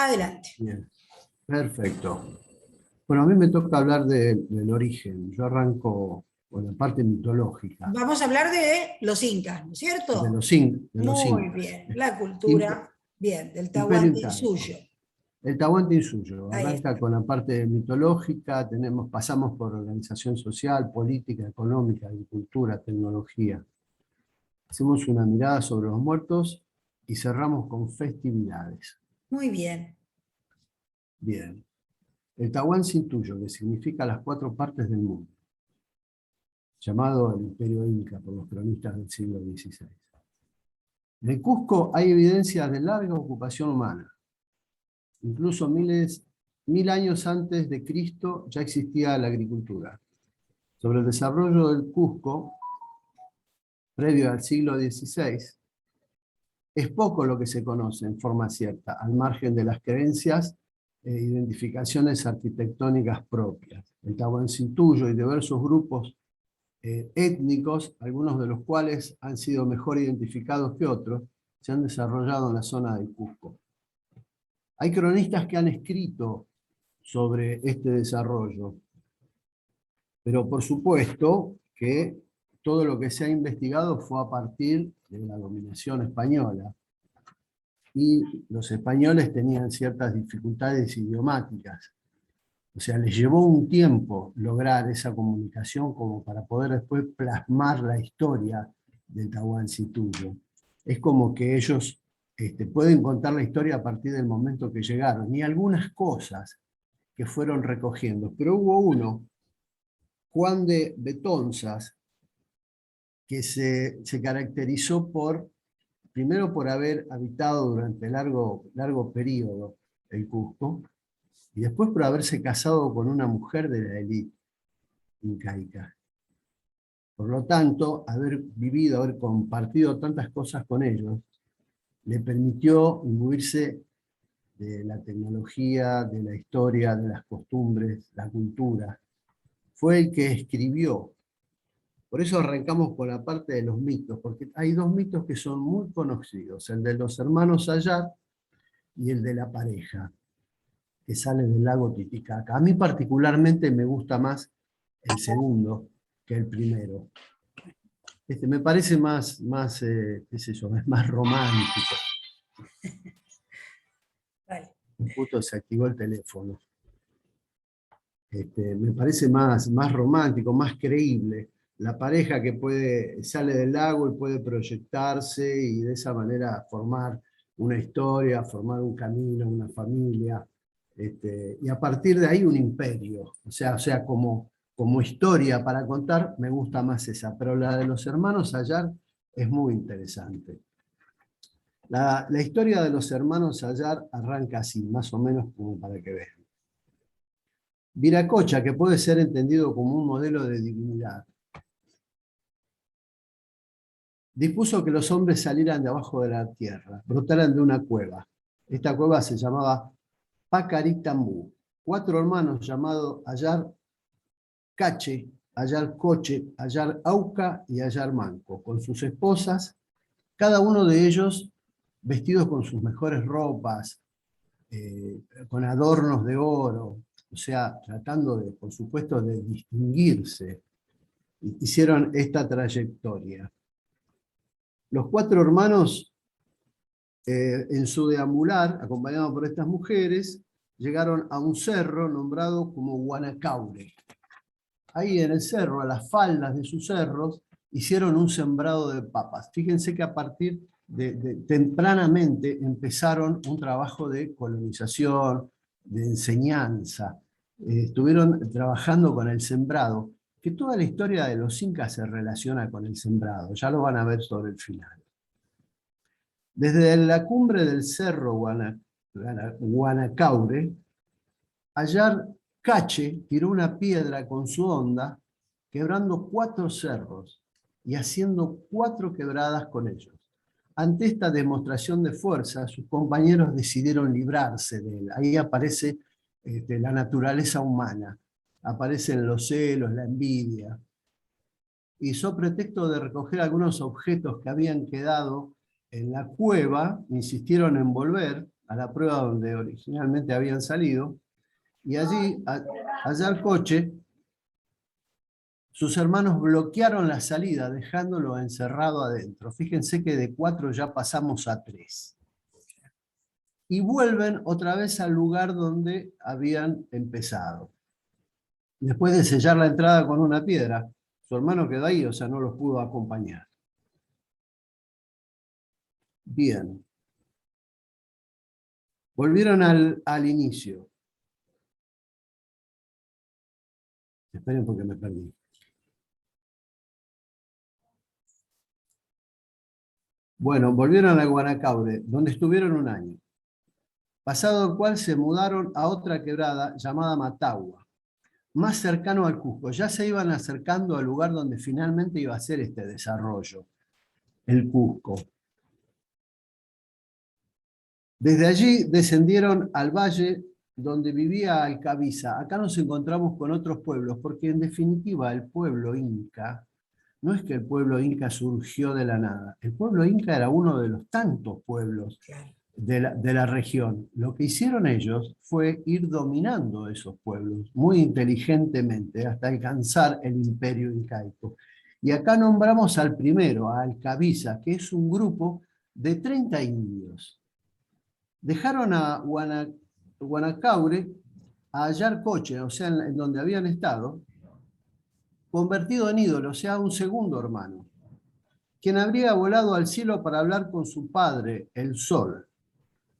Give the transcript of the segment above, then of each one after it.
Adelante. Bien, perfecto. Bueno, a mí me toca hablar del origen. Yo arranco con la parte mitológica Vamos a hablar de los incas, ¿no es de cierto? los Muy incas. bien, la Imp- cultura, bien, del Imperio Tahuantinsuyo. incaico. El Tahuantinsuyo Ahí arranca está. con la parte mitológica, pasamos por organización social, política, económica, agricultura, tecnología. Hacemos una mirada sobre los muertos y cerramos con festividades. Muy bien. Bien. El Tahuantinsuyo, que significa las cuatro partes del mundo, llamado el Imperio Inca por los cronistas del siglo XVI. En el Cusco hay evidencias de larga ocupación humana. Incluso mil años antes de Cristo ya existía la agricultura. Sobre el desarrollo del Cusco, previo al siglo XVI, es poco lo que se conoce en forma cierta, al margen de las creencias e identificaciones arquitectónicas propias. El Tahuantinsuyo y diversos grupos étnicos, algunos de los cuales han sido mejor identificados que otros, se han desarrollado en la zona del Cusco. Hay cronistas que han escrito sobre este desarrollo, pero por supuesto que todo lo que se ha investigado fue a partir de la dominación española, y los españoles tenían ciertas dificultades idiomáticas. O sea, les llevó un tiempo lograr esa comunicación como para poder después plasmar la historia del Tahuantinsuyo. Es como que ellos pueden contar la historia a partir del momento que llegaron, y algunas cosas que fueron recogiendo. Pero hubo uno, Juan de Betonzas, que se caracterizó primero por haber habitado durante largo periodo el Cusco, y después por haberse casado con una mujer de la élite incaica. Por lo tanto, haber vivido, haber compartido tantas cosas con ellos, le permitió imbuirse de la tecnología, de la historia, de las costumbres, la cultura. Fue el que escribió. Por eso arrancamos con la parte de los mitos, porque hay dos mitos que son muy conocidos, el de los hermanos Ayar y el de la pareja que sale del lago Titicaca. A mí particularmente me gusta más el segundo que el primero. Me parece qué sé yo, es más romántico. Vale. Justo se activó el teléfono. Me parece más romántico, más creíble. La pareja que sale del lago y puede proyectarse y de esa manera formar una historia, formar un camino, una familia, y a partir de ahí un imperio. O sea como historia para contar, me gusta más esa, pero la de los hermanos Ayar es muy interesante. La historia de los hermanos Ayar arranca así, más o menos como para que vean. Viracocha, que puede ser entendido como un modelo de divinidad, dispuso que los hombres salieran de abajo de la tierra, brotaran de una cueva. Esta cueva se llamaba Pacaritambú. 4 hermanos llamados Ayar Cache, Ayar Coche, Ayar Auca y Ayar Manco, con sus esposas, cada uno de ellos vestidos con sus mejores ropas, con adornos de oro, o sea, tratando por supuesto, de distinguirse. Hicieron esta trayectoria. Los 4 hermanos, en su deambular, acompañados por estas mujeres, llegaron a un cerro nombrado como Guanacaure. Ahí en el cerro, a las faldas de sus cerros, hicieron un sembrado de papas. Fíjense que a partir de tempranamente empezaron un trabajo de colonización, de enseñanza. Estuvieron trabajando con el sembrado, que toda la historia de los incas se relaciona con el sembrado, ya lo van a ver sobre el final. Desde la cumbre del cerro Guanacaure, Ayar Cache tiró una piedra con su onda, quebrando 4 cerros y haciendo 4 quebradas con ellos. Ante esta demostración de fuerza, sus compañeros decidieron librarse de él. Ahí aparece la naturaleza humana, aparecen los celos, la envidia. Y so pretexto de recoger algunos objetos que habían quedado en la cueva, insistieron en volver, a la prueba donde originalmente habían salido, y allí, Ayarcoche, sus hermanos bloquearon la salida, dejándolo encerrado adentro. Fíjense que de 4 ya pasamos a 3. Y vuelven otra vez al lugar donde habían empezado. Después de sellar la entrada con una piedra, su hermano quedó ahí, o sea, no los pudo acompañar. Bien. Volvieron al inicio. Esperen porque me perdí. Bueno, volvieron a Guanacaure, donde estuvieron un año, pasado el cual se mudaron a otra quebrada llamada Matagua, más cercano al Cusco. Ya se iban acercando al lugar donde finalmente iba a ser este desarrollo, el Cusco. Desde allí descendieron al valle donde vivía Alcabiza. Acá nos encontramos con otros pueblos, porque en definitiva el pueblo inca, no es que el pueblo inca surgió de la nada. El pueblo inca era uno de los tantos pueblos de la región. Lo que hicieron ellos fue ir dominando esos pueblos muy inteligentemente hasta alcanzar el imperio incaico. Y acá nombramos al primero, a Alcabiza, que es un grupo de 30 indios. Dejaron a Guanacaure, a Ayarcoche, o sea, en donde habían estado, convertido en ídolo, o sea, un segundo hermano, quien habría volado al cielo para hablar con su padre, el Sol.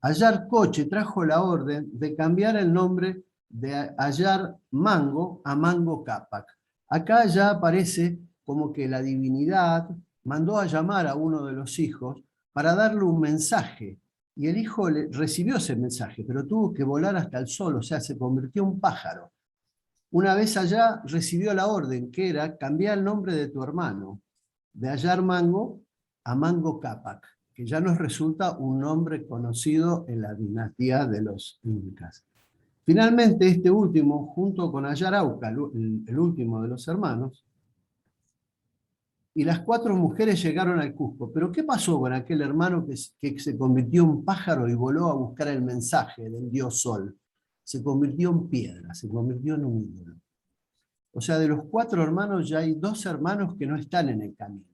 Ayarcoche trajo la orden de cambiar el nombre de Ayar Mango a Mango Cápac. Acá ya aparece como que la divinidad mandó a llamar a uno de los hijos para darle un mensaje. Y el hijo recibió ese mensaje, pero tuvo que volar hasta el sol, o sea, se convirtió en un pájaro. Una vez allá recibió la orden, que era cambiar el nombre de tu hermano, de Ayar Mango a Mango Cápac, que ya nos resulta un nombre conocido en la dinastía de los incas. Finalmente, este último, junto con Ayarauca, el último de los hermanos, y las 4 mujeres llegaron al Cusco. Pero ¿qué pasó con aquel hermano que se convirtió en pájaro y voló a buscar el mensaje del dios Sol? Se convirtió en piedra, se convirtió en un ídolo. O sea, de los 4 hermanos ya hay 2 hermanos que no están en el camino.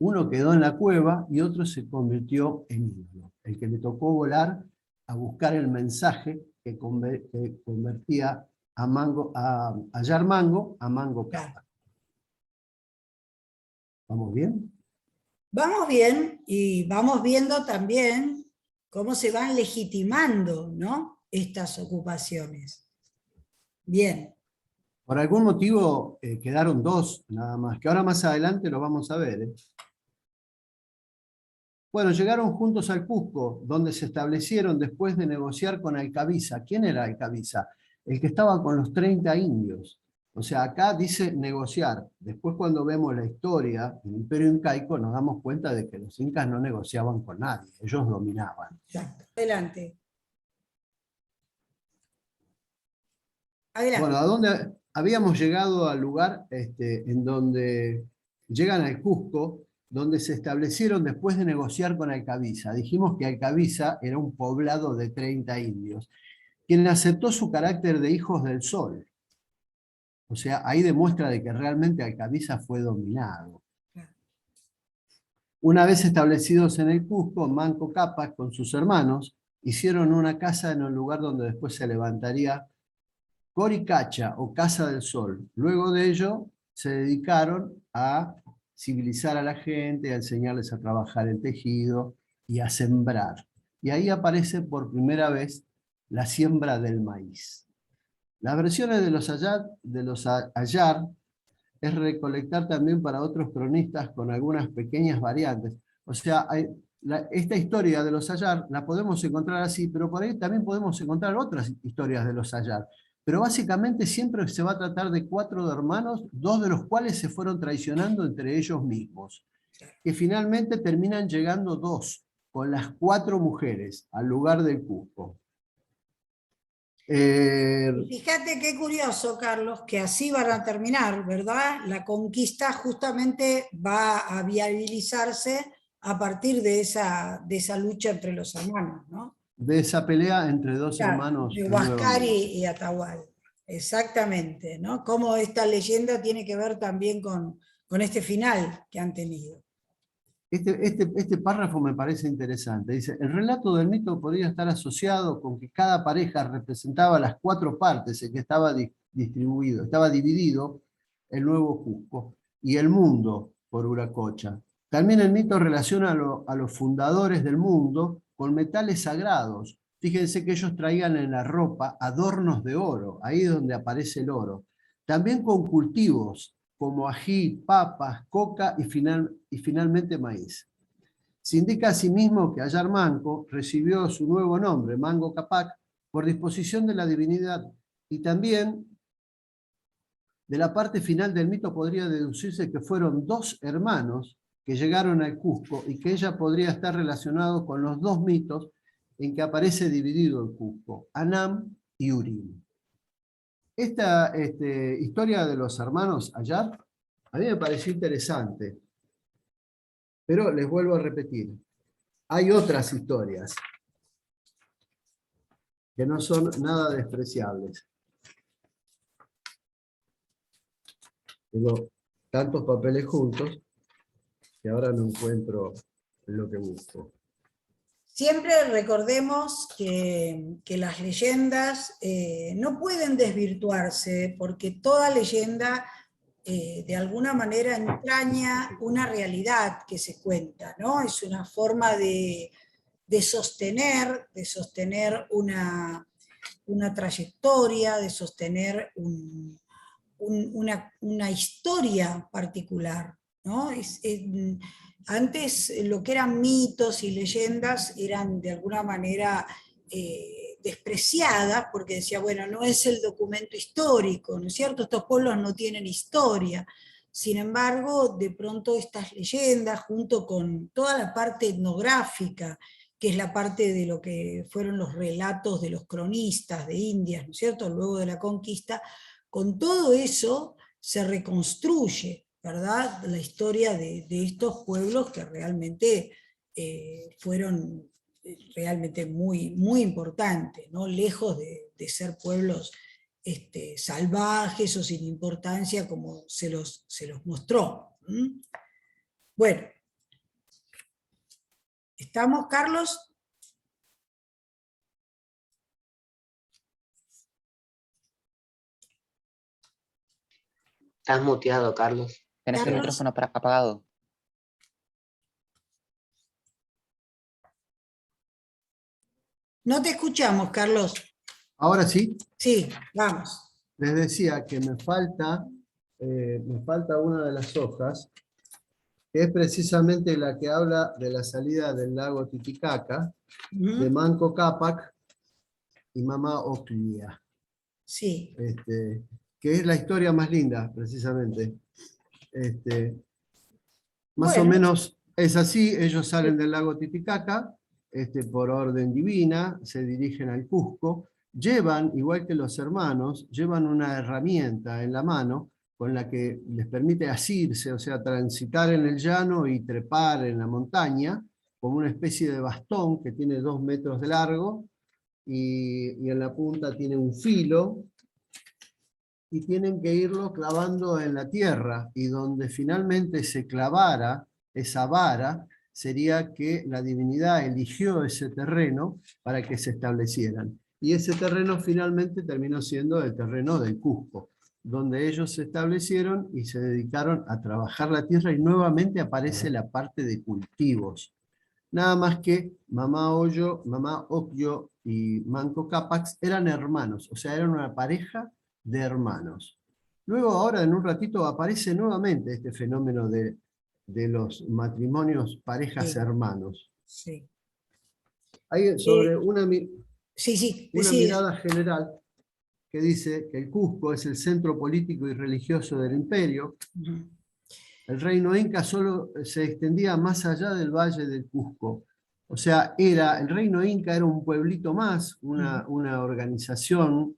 Uno quedó en la cueva y otro se convirtió en ídolo. El que le tocó volar a buscar el mensaje que convertía a Ayar Mango a Mango Cápac. ¿Vamos bien? Vamos bien y vamos viendo también cómo se van legitimando, ¿no?, estas ocupaciones. Bien. Por algún motivo quedaron 2 nada más, que ahora más adelante lo vamos a ver. Bueno, llegaron juntos al Cusco, donde se establecieron después de negociar con Alcabiza. ¿Quién era Alcabiza? El que estaba con los 30 indios. O sea, acá dice negociar. Después cuando vemos la historia del Imperio Incaico nos damos cuenta de que los incas no negociaban con nadie, ellos dominaban. Exacto. Adelante. Adelante. Bueno, ¿a dónde habíamos llegado al lugar en donde llegan al Cusco, donde se establecieron después de negociar con Alcabiza? Dijimos que Alcabiza era un poblado de 30 indios, quien aceptó su carácter de hijos del sol. O sea, ahí demuestra de que realmente Alcabiza fue dominado. Una vez establecidos en el Cusco, Manco Cápac con sus hermanos hicieron una casa en el lugar donde después se levantaría Coricacha o Casa del Sol. Luego de ello se dedicaron a civilizar a la gente, a enseñarles a trabajar el tejido y a sembrar. Y ahí aparece por primera vez la siembra del maíz. Las versiones de los Ayar es recolectar también para otros cronistas con algunas pequeñas variantes. O sea, esta historia de los Ayar la podemos encontrar así, pero por ahí también podemos encontrar otras historias de los Ayar. Pero básicamente siempre se va a tratar de 4 hermanos, 2 de los cuales se fueron traicionando entre ellos mismos, que finalmente terminan llegando 2, con las 4 mujeres, al lugar del Cusco. Fíjate qué curioso, Carlos, que así van a terminar, ¿verdad? La conquista justamente va a viabilizarse a partir de esa lucha entre los hermanos, ¿no? de esa pelea entre dos Claro, hermanos. de Huáscar y Atahualpa. Exactamente, ¿no? Cómo esta leyenda tiene que ver también con este final que han tenido. Este párrafo me parece interesante. Dice, el relato del mito podría estar asociado con que cada pareja representaba las 4 partes en que estaba dividido el nuevo Cusco y el mundo por Uracocha. También el mito relaciona a los fundadores del mundo con metales sagrados. Fíjense que ellos traían en la ropa adornos de oro, ahí es donde aparece el oro. También con cultivos como ají, papas, coca y finalmente maíz. Se indica asimismo que Ayar Manco recibió su nuevo nombre, Manco Cápac, por disposición de la divinidad, y también de la parte final del mito podría deducirse que fueron 2 hermanos que llegaron al Cusco y que ella podría estar relacionado con los 2 mitos en que aparece dividido el Cusco, Anam y Urim. Esta historia de los hermanos Ayar a mí me pareció interesante, pero les vuelvo a repetir, hay otras historias que no son nada despreciables. Tengo tantos papeles juntos que ahora no encuentro lo que busco. Siempre recordemos que las leyendas no pueden desvirtuarse, porque toda leyenda de alguna manera entraña una realidad que se cuenta, ¿no? Es una forma de sostener una trayectoria, de sostener una historia particular, ¿no? Antes lo que eran mitos y leyendas eran de alguna manera despreciadas, porque decía, bueno, no es el documento histórico, ¿no es cierto? Estos pueblos no tienen historia. Sin embargo, de pronto estas leyendas, junto con toda la parte etnográfica, que es la parte de lo que fueron los relatos de los cronistas de Indias, ¿no es cierto?, luego de la conquista, con todo eso se reconstruye, ¿verdad?, la historia de estos pueblos que realmente fueron realmente muy, muy importantes, ¿no?, lejos de ser pueblos salvajes o sin importancia como se los mostró. Bueno, ¿estamos, Carlos? Estás muteado, Carlos. Tienes el Carlos. micrófono apagado. No te escuchamos, Carlos. Ahora sí, Sí, vamos. les decía que me falta una de las hojas, que es precisamente la que habla de la salida del lago Titicaca, de Manco Cápac y Mamá Oclia. Sí. Que es la historia más linda, precisamente. Más o Bueno. menos es así, ellos salen del lago Titicaca, por orden divina, se dirigen al Cusco, llevan, igual que los hermanos, llevan una herramienta en la mano con la que les permite asirse, o sea, transitar en el llano y trepar en la montaña, como una especie de bastón que tiene 2 metros de largo, y en la punta tiene un filo, y tienen que irlo clavando en la tierra, y donde finalmente se clavara esa vara, sería que la divinidad eligió ese terreno para que se establecieran. Y ese terreno finalmente terminó siendo el terreno del Cusco, donde ellos se establecieron y se dedicaron a trabajar la tierra, y nuevamente aparece la parte de cultivos. Nada más que Mamá Ocllo y Manco Cápac eran hermanos, o sea, eran una pareja de hermanos. Luego, ahora en un ratito, aparece nuevamente este fenómeno de los matrimonios parejas Sí. hermanos. Sí. Hay sobre una mirada general que dice que el Cusco es el centro político y religioso del imperio. El reino inca solo se extendía más allá del valle del Cusco. O sea, el reino inca era un pueblito más, una organización,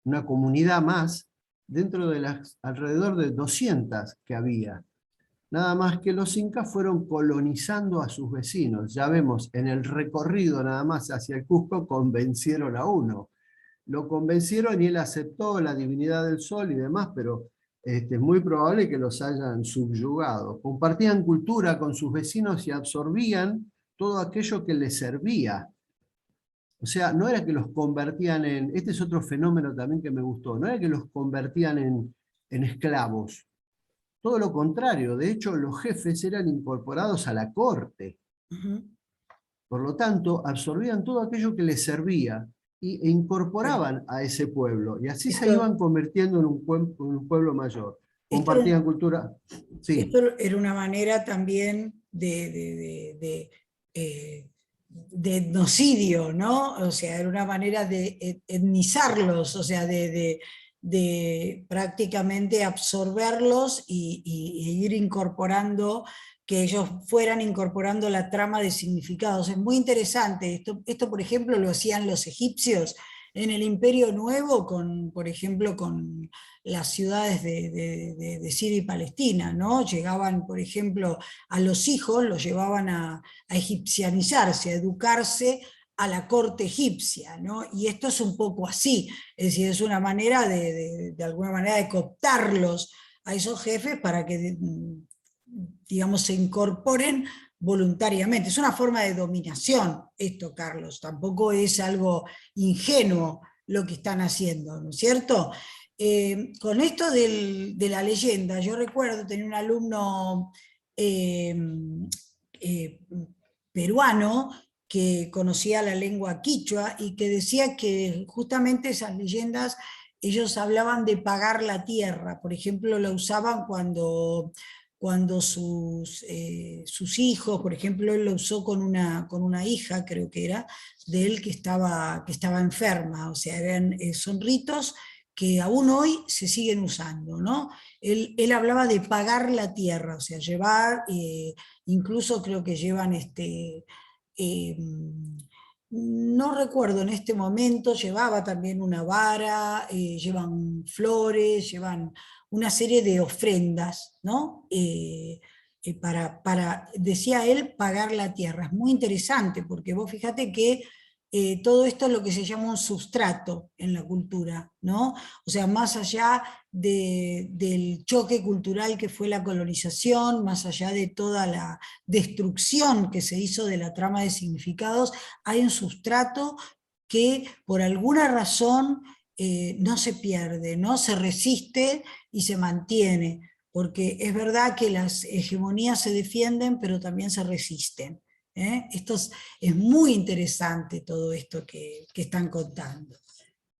una comunidad más, dentro de las alrededor de 200 que había. Nada más que los incas fueron colonizando a sus vecinos. Ya vemos, en el recorrido nada más hacia el Cusco convencieron a uno. Lo convencieron y él aceptó la divinidad del sol y demás, pero es muy probable que los hayan subyugado. Compartían cultura con sus vecinos y absorbían todo aquello que les servía. O sea, no era que los convertían en, este es otro fenómeno también que me gustó, no era que los convertían en esclavos. Todo lo contrario, de hecho los jefes eran incorporados a la corte. Por lo tanto, absorbían todo aquello que les servía e incorporaban a ese pueblo. Y así se iban convirtiendo en un pueblo mayor. Compartían cultura. Sí. Esto era una manera también de etnocidio, ¿no? O sea, era una manera de etnizarlos, o sea, de prácticamente absorberlos y ir incorporando, que ellos fueran incorporando la trama de significados. Es muy interesante. Esto, por ejemplo, lo hacían los egipcios en el Imperio Nuevo, por ejemplo, con las ciudades de Siria y Palestina, ¿no? Llegaban, por ejemplo, a los hijos, los llevaban a egipcianizarse, a educarse a la corte egipcia, ¿no? Y esto es un poco así, es decir, es una manera de alguna manera de cooptarlos a esos jefes para que, digamos, se incorporen voluntariamente. Es una forma de dominación esto, Carlos, tampoco es algo ingenuo lo que están haciendo, ¿no es cierto? Con esto de la leyenda, yo recuerdo tener un alumno eh, eh, peruano que conocía la lengua quichua y que decía que justamente esas leyendas ellos hablaban de pagar la tierra, por ejemplo, la usaban cuando sus hijos, por ejemplo, él lo usó con una hija, creo que era, de él que estaba enferma, o sea, son ritos que aún hoy se siguen usando, ¿no? Él hablaba de pagar la tierra, o sea, llevar, incluso creo que llevan eh, no recuerdo en este momento, llevaba también una vara, llevan flores, llevan una serie de ofrendas, ¿no? Decía él, pagar la tierra. Es muy interesante porque vos fíjate que todo esto es lo que se llama un sustrato en la cultura, ¿no? O sea, más allá del choque cultural que fue la colonización, más allá de toda la destrucción que se hizo de la trama de significados, hay un sustrato que por alguna razón no se pierde, ¿no? Se resiste y se mantiene, porque es verdad que las hegemonías se defienden, pero también se resisten. Es muy interesante todo esto que están contando.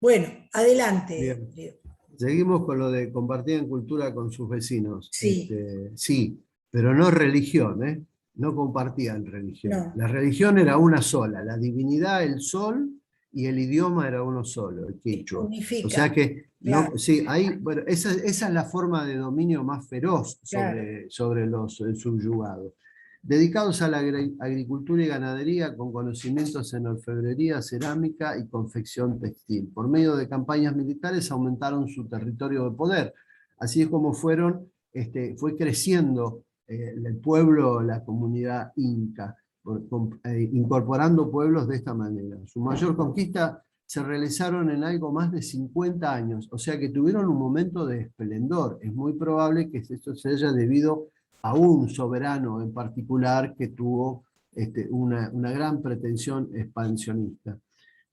Bueno, adelante. Bien. Seguimos con lo de compartir en cultura con sus vecinos. Sí, Sí, pero no religión, ¿eh? No compartían religión. no, La religión era una sola, la divinidad, el sol, y el idioma era uno solo, el quichua. O sea unifica, que, claro, no, sí, ahí, bueno, esa es la forma de dominio más feroz claro. sobre los subyugados. Dedicados a la agricultura y ganadería, con conocimientos en orfebrería, cerámica y confección textil. Por medio de campañas militares aumentaron su territorio de poder. Así es como fue creciendo el pueblo, la comunidad inca, incorporando pueblos de esta manera. Su mayor conquista se realizaron en algo más de 50 años, o sea que tuvieron un momento de esplendor. Es muy probable que esto se haya debido a un soberano en particular que tuvo una gran pretensión expansionista.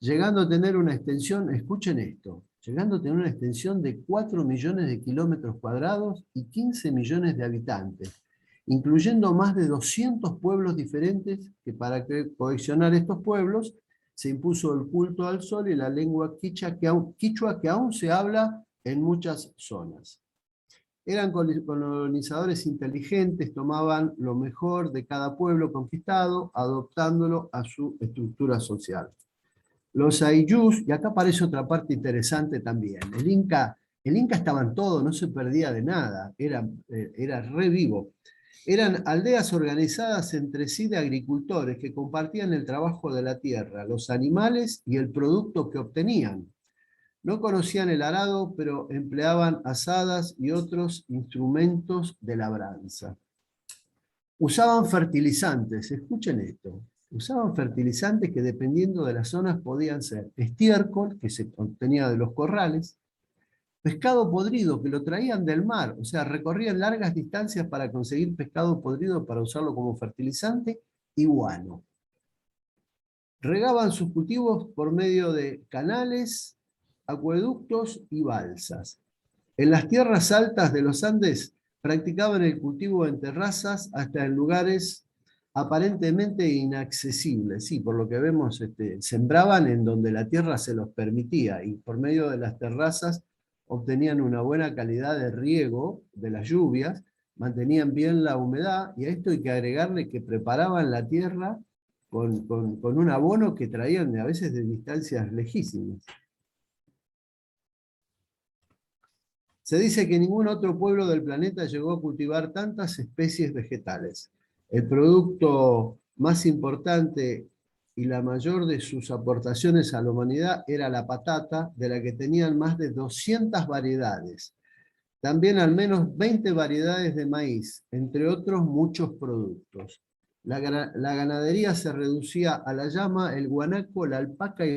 Llegando a tener una extensión, escuchen esto, llegando a tener una extensión de 4 millones de kilómetros cuadrados y 15 millones de habitantes, incluyendo más de 200 pueblos diferentes que para cohesionar estos pueblos se impuso el culto al sol y la lengua quichua que aún se habla en muchas zonas. Eran colonizadores inteligentes, tomaban lo mejor de cada pueblo conquistado, adoptándolo a su estructura social. Los ayllus, y acá aparece otra parte interesante también, el Inca estaba en todo, no se perdía de nada, era re vivo. Eran aldeas organizadas entre sí de agricultores que compartían el trabajo de la tierra, los animales y el producto que obtenían. No conocían el arado, pero empleaban azadas y otros instrumentos de labranza. Usaban fertilizantes, escuchen esto. Usaban fertilizantes que dependiendo de las zonas podían ser estiércol, que se obtenía de los corrales, pescado podrido, que lo traían del mar, o sea, recorrían largas distancias para conseguir pescado podrido para usarlo como fertilizante, y guano. Regaban sus cultivos por medio de canales, acueductos y balsas. En las tierras altas de los Andes practicaban el cultivo en terrazas hasta en lugares aparentemente inaccesibles. Sí, por lo que vemos, sembraban en donde la tierra se los permitía y por medio de las terrazas obtenían una buena calidad de riego de las lluvias, mantenían bien la humedad, y a esto hay que agregarle que preparaban la tierra con un abono que traían a veces de distancias lejísimas. Se dice que ningún otro pueblo del planeta llegó a cultivar tantas especies vegetales. El producto más importante y la mayor de sus aportaciones a la humanidad era la patata, de la que tenían más de 200 variedades. También al menos 20 variedades de maíz, entre otros muchos productos. La ganadería se reducía a la llama, el guanaco, la alpaca y